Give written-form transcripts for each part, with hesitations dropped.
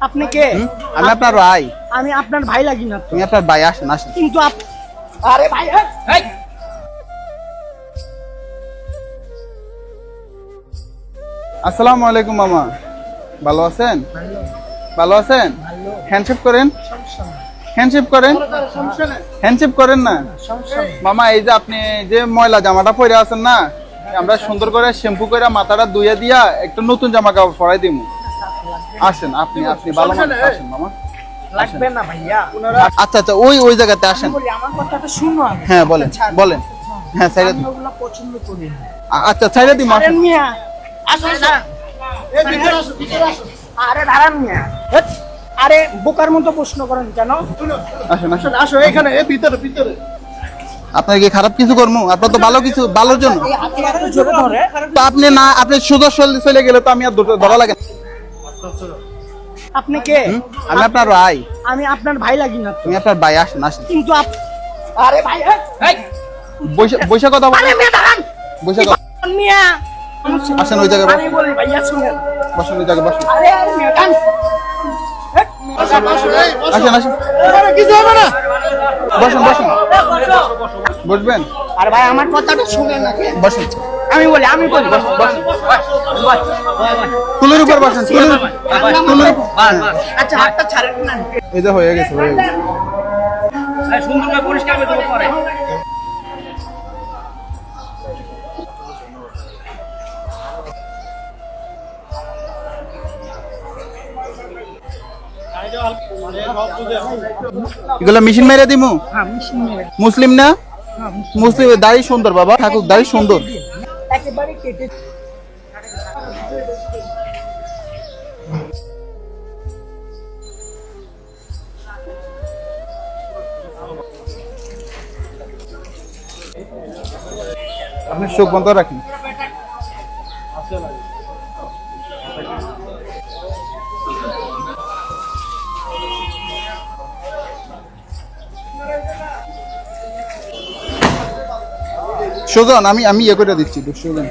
আপনি কে? আমি আপনার ভাই। আমি আপনার ভাই লাগি না তো। তুমি আপনার ভাই, আসেন আসেন। কিন্তু আরে ভাই, এই আসসালামু আলাইকুম মামা, ভালো আছেন? ভালো আছেন? হ্যান্ডশেক করেন, হ্যান্ডশেক করেন, হ্যান্ডশেক করেন না মামা। এই যে আপনি যে ময়লা জামাটা পরে আছেন না, আমরা সুন্দর করে শ্যাম্পু করে মাথাটা ধুয়ে দিয়া একটা নতুন জামা কাপড় পরাই দিব। আসেন আপনি, আপনি ভালো মানুষ, আসেন মামা। লাগবে না ভাইয়া। আচ্ছা আচ্ছা, ওই জায়গাতে আসেন। বলি আমার কথাটা শুনো আগে। হ্যাঁ বলেন বলেন। হ্যাঁ সাইডে, আমি ওগুলো পছন্দ করি না। আচ্ছা সাইডে দিই মাসেন। দাঁড়ান মিয়া, আসো আসো, এই ভিতরে আসো, ভিতরে আসো। আরে দাঁড়ান মিয়া, হেৎ, আরে বোকার মতো প্রশ্ন করেন কেন? আসেন আসেন। আসো এখানে, এই ভিতরে ভিতরে। আপনার কি খারাপ কিছু করবো? আপনার তো ভালো কিছু, ভালোর জন্য। এই হাতে এত জোরে ধরে। তো আপনি না, আপনি সুদর চলে গেলে তো আমি আর ধরা লাগে না। আপনি কে? আমি আপনার ভাই। আমি আপনার ভাই লাগি না তো। তুমি আপনার ভাই, আসেন আসেন। কিন্তু আরে ভাই, এই বৈশা কথা আরে বলেন, মিয়া দাঁড়ান। বৈশা কথা মিয়া আসেন, ওই জায়গায় আমি বলি ভাইয়া শুনেন। বসেন, ওই জায়গায় বসেন। আরে মিয়া দাঁড়ান। আসেন আসেন, কিছু হবে না। বসেন বসেন, বসবেন। আরে ভাই আমার কথাটা শুনেন না। বসেন, আমি বলি বসেন। তুলের উপর বসেন, তুলের উপর। আচ্ছা হাতটা ছাড়েন না। এই যে হয়ে গেছে, হয়ে গেছে। সুন্দর করে পরিষ্কার করে দেবো পরে। এগুলো মেশিন মেরে দিমু। হ্যাঁ মিশিয়ে মুসলিম না? মুসলিম, দাড়ি সুন্দর বাবা, ঠাকুর দাড়ি সুন্দর। একেবারে কেটে আপনি চোখ বন্ধ রাখেন। সুজন, আমি ইয়ে করে দিচ্ছি, সুজন।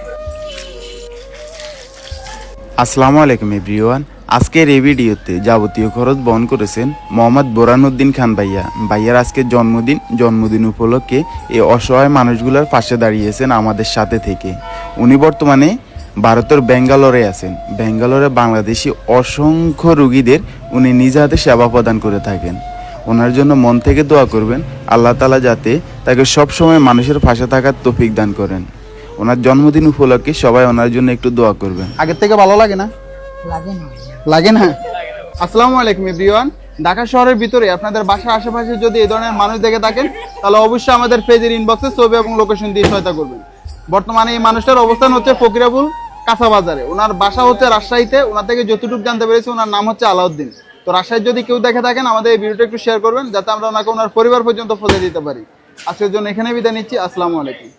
আসসালামু আলাইকুম এভরিওয়ান। আজকের এই ভিডিওতে যাবতীয় খরচ বহন করেছেন মোহাম্মদ বোরানুদ্দিন খান ভাইয়া। ভাইয়ার আজকের জন্মদিন উপলক্ষে এই অসহায় মানুষগুলোর পাশে দাঁড়িয়েছেন আমাদের সাথে থেকে। উনি বর্তমানে ভারতের ব্যাঙ্গালোরে আছেন। ব্যাঙ্গালোরে বাংলাদেশি অসংখ্য রুগীদের উনি নিজ হাতে সেবা প্রদান করে থাকেন। ওনার জন্য মন থেকে দোয়া করবেন, আল্লাহ তাআলা যাতে তাকে সবসময় মানুষের পাশে থাকার তৌফিক দান করেন। ওনার জন্মদিন উপলক্ষে সবাই ওনার জন্য একটু দোয়া করবেন। আগের থেকে ভালো লাগে না? লাগে না? আসসালামু আলাইকুম এভরিওয়ান। ঢাকা শহরের ভিতরে আপনাদের বাসার আশেপাশে যদি এই ধরনের মানুষ দেখে থাকেন, তাহলে অবশ্যই আমাদের পেজের ইনবক্সে ছবি এবং লোকেশন দিয়ে সহায়তা করবেন। বর্তমানে এই মানুষটার অবস্থান হচ্ছে ফকিরাপুল কাঁচা বাজারে। ওনার বাসা হচ্ছে রাজশাহীতে। ওনার থেকে যতটুকু জানতে পেরেছি, ওনার নাম হচ্ছে আলাউদ্দিন। তো রাজশাহীর যদি কেউ দেখে থাকেন, আমাদের এই ভিডিওটা একটু শেয়ার করবেন, যাতে আমরা ওনাকে ওনার পরিবার পর্যন্ত পৌঁছে দিতে পারি। আজকের জন্য এখানে বিদায় নিচ্ছি। আসসালামু আলাইকুম।